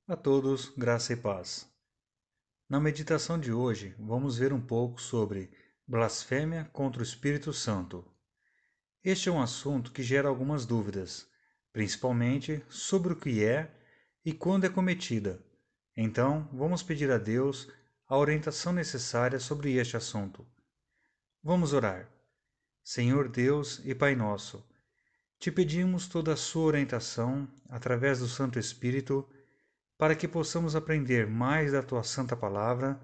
A todos, graça e paz. Na meditação de hoje, vamos ver um pouco sobre blasfêmia contra o Espírito Santo. Este é um assunto que gera algumas dúvidas, principalmente sobre o que é e quando é cometida. Então, vamos pedir a Deus a orientação necessária sobre este assunto. Vamos orar. Senhor Deus e Pai nosso, te pedimos toda a sua orientação através do Santo Espírito para que possamos aprender mais da tua santa palavra,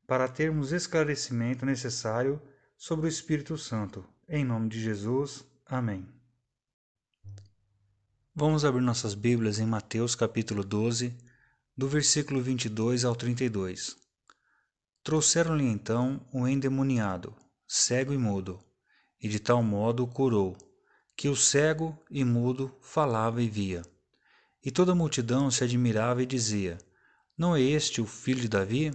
para termos esclarecimento necessário sobre o Espírito Santo. Em nome de Jesus. Amém. Vamos abrir nossas Bíblias em Mateus capítulo 12, do versículo 22 ao 32. Trouxeram-lhe então um endemoniado, cego e mudo, e de tal modo o curou, que o cego e mudo falava e via. E toda a multidão se admirava e dizia: Não é este o filho de Davi?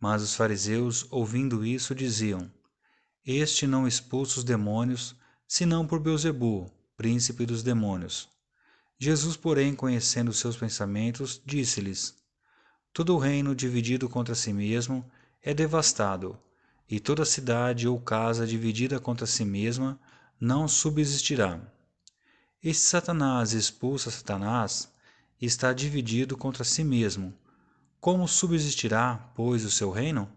Mas os fariseus, ouvindo isso, diziam: Este não expulsa os demônios, senão por Beelzebu, príncipe dos demônios. Jesus, porém, conhecendo seus pensamentos, disse-lhes: Todo reino dividido contra si mesmo é devastado, e toda cidade ou casa dividida contra si mesma não subsistirá. E se Satanás expulsa Satanás, está dividido contra si mesmo. Como subsistirá, pois, o seu reino?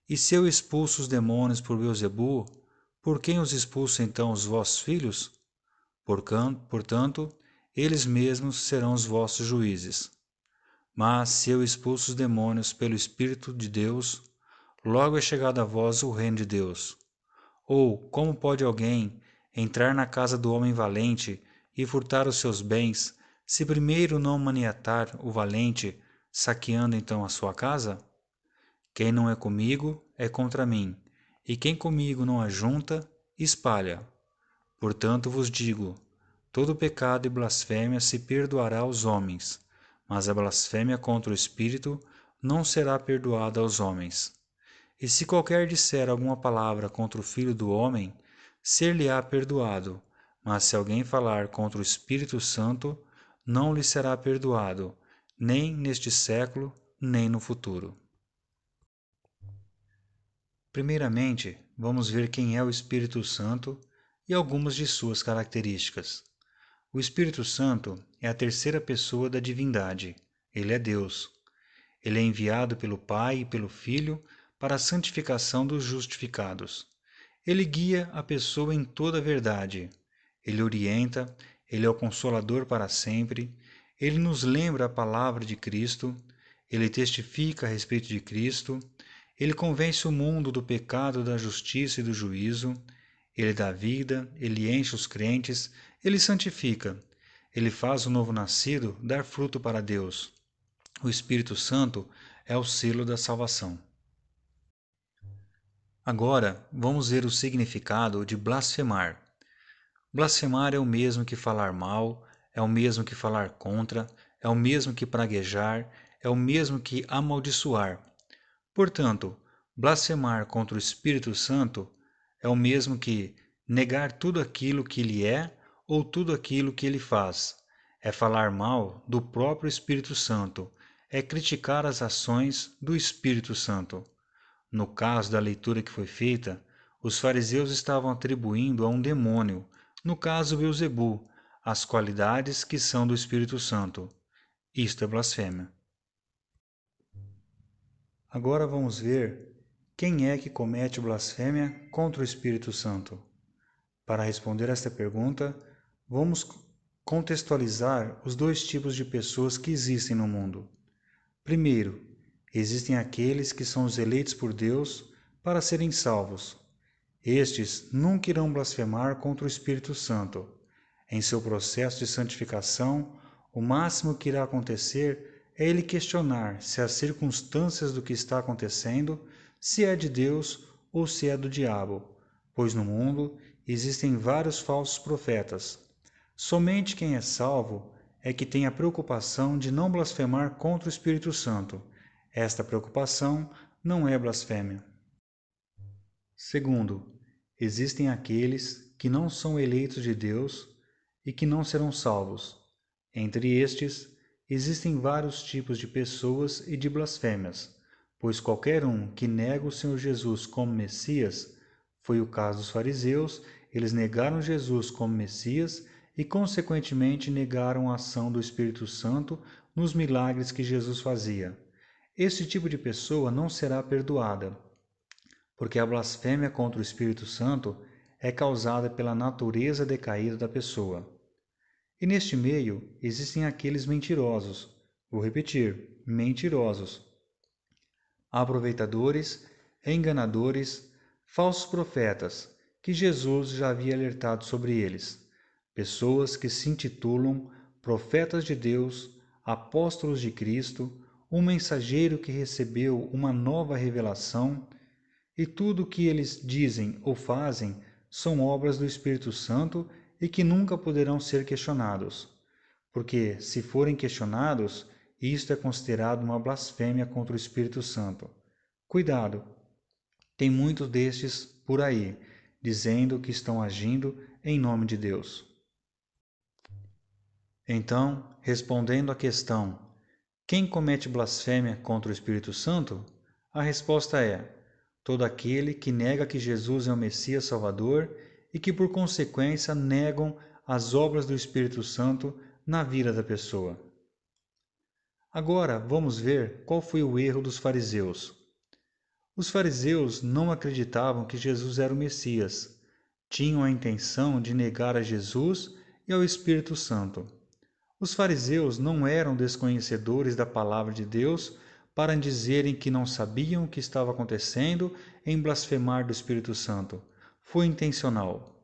E se eu expulso os demônios por Beelzebu, por quem os expulso então os vossos filhos? Portanto, eles mesmos serão os vossos juízes. Mas se eu expulso os demônios pelo Espírito de Deus, logo é chegado a vós o reino de Deus. Ou como pode alguém entrar na casa do homem valente e furtar os seus bens, se primeiro não maniatar o valente, saqueando então a sua casa? Quem não é comigo é contra mim, e quem comigo não ajunta, espalha. Portanto vos digo: todo pecado e blasfêmia se perdoará aos homens, mas a blasfêmia contra o Espírito não será perdoada aos homens. E se qualquer disser alguma palavra contra o Filho do homem, ser-lhe-á perdoado, mas se alguém falar contra o Espírito Santo, não lhe será perdoado, nem neste século, nem no futuro. Primeiramente, vamos ver quem é o Espírito Santo e algumas de suas características. O Espírito Santo é a terceira pessoa da divindade. Ele é Deus. Ele é enviado pelo Pai e pelo Filho para a santificação dos justificados. Ele guia a pessoa em toda a verdade. Ele orienta, ele é o consolador para sempre, ele nos lembra a palavra de Cristo, ele testifica a respeito de Cristo, ele convence o mundo do pecado, da justiça e do juízo, ele dá vida, ele enche os crentes, ele santifica, ele faz o novo nascido dar fruto para Deus. O Espírito Santo é o selo da salvação. Agora, vamos ver o significado de blasfemar. Blasfemar é o mesmo que falar mal, é o mesmo que falar contra, é o mesmo que praguejar, é o mesmo que amaldiçoar. Portanto, blasfemar contra o Espírito Santo é o mesmo que negar tudo aquilo que ele é ou tudo aquilo que ele faz. É falar mal do próprio Espírito Santo, é criticar as ações do Espírito Santo. No caso da leitura que foi feita, os fariseus estavam atribuindo a um demônio, no caso Beelzebu, as qualidades que são do Espírito Santo. Isto é blasfêmia. Agora vamos ver quem é que comete blasfêmia contra o Espírito Santo. Para responder esta pergunta, vamos contextualizar os dois tipos de pessoas que existem no mundo. Primeiro, existem aqueles que são os eleitos por Deus para serem salvos. Estes nunca irão blasfemar contra o Espírito Santo. Em seu processo de santificação, o máximo que irá acontecer é ele questionar se as circunstâncias do que está acontecendo, se é de Deus ou se é do diabo, pois no mundo existem vários falsos profetas. Somente quem é salvo é que tem a preocupação de não blasfemar contra o Espírito Santo. Esta preocupação não é blasfêmia. Segundo, existem aqueles que não são eleitos de Deus e que não serão salvos. Entre estes, Existem vários tipos de pessoas e de blasfêmias, pois qualquer um que nega o Senhor Jesus como Messias, foi o caso dos fariseus, eles negaram Jesus como Messias e, consequentemente, negaram a ação do Espírito Santo nos milagres que Jesus fazia. Este tipo de pessoa não será perdoada, porque a blasfêmia contra o Espírito Santo é causada pela natureza decaída da pessoa. E neste meio existem aqueles mentirosos, vou repetir, mentirosos, aproveitadores, enganadores, falsos profetas, que Jesus já havia alertado sobre eles. Pessoas que se intitulam profetas de Deus, apóstolos de Cristo, um mensageiro que recebeu uma nova revelação, e tudo o que eles dizem ou fazem são obras do Espírito Santo e que nunca poderão ser questionados. Porque, se forem questionados, isto é considerado uma blasfêmia contra o Espírito Santo. Cuidado! Tem muitos destes por aí, dizendo que estão agindo em nome de Deus. Então, respondendo à questão: quem comete blasfêmia contra o Espírito Santo? A resposta é: todo aquele que nega que Jesus é o Messias Salvador e que, por consequência, negam as obras do Espírito Santo na vida da pessoa. Agora, vamos ver qual foi o erro dos fariseus. Os fariseus não acreditavam que Jesus era o Messias. Tinham a intenção de negar a Jesus e ao Espírito Santo. Os fariseus não eram desconhecedores da palavra de Deus para dizerem que não sabiam o que estava acontecendo em blasfemar do Espírito Santo. Foi intencional.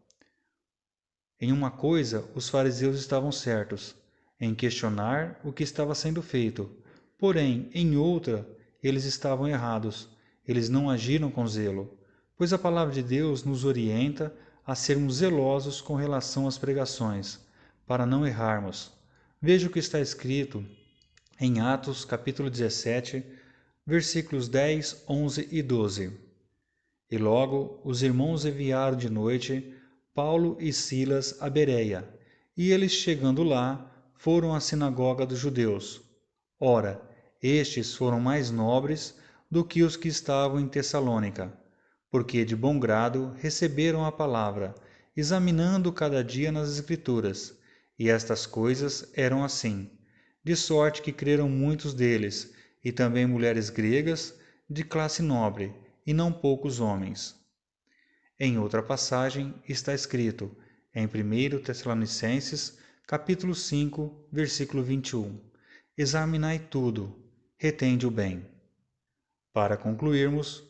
Em uma coisa, os fariseus estavam certos, em questionar o que estava sendo feito. Porém, em outra, eles estavam errados. Eles não agiram com zelo, pois a palavra de Deus nos orienta a sermos zelosos com relação às pregações, para não errarmos. Veja o que está escrito em Atos, capítulo 17, versículos 10, 11 e 12. E logo os irmãos enviaram de noite Paulo e Silas a Bereia, e eles, chegando lá, foram à sinagoga dos judeus. Ora, estes foram mais nobres do que os que estavam em Tessalônica, porque de bom grado receberam a palavra, examinando cada dia nas Escrituras. E estas coisas eram assim, de sorte que creram muitos deles, e também mulheres gregas de classe nobre, e não poucos homens. Em outra passagem está escrito, em 1 Tessalonicenses, capítulo 5, versículo 21, examinai tudo, retende o bem. Para concluirmos,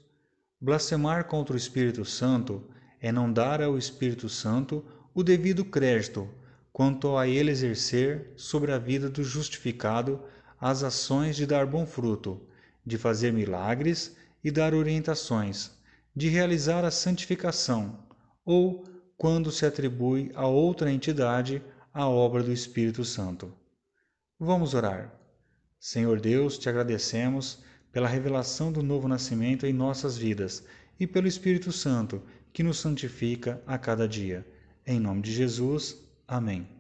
blasfemar contra o Espírito Santo é não dar ao Espírito Santo o devido crédito quanto a ele exercer sobre a vida do justificado as ações de dar bom fruto, de fazer milagres e dar orientações, de realizar a santificação, ou quando se atribui a outra entidade a obra do Espírito Santo. Vamos orar. Senhor Deus, te agradecemos pela revelação do novo nascimento em nossas vidas e pelo Espírito Santo que nos santifica a cada dia. Em nome de Jesus. Amém.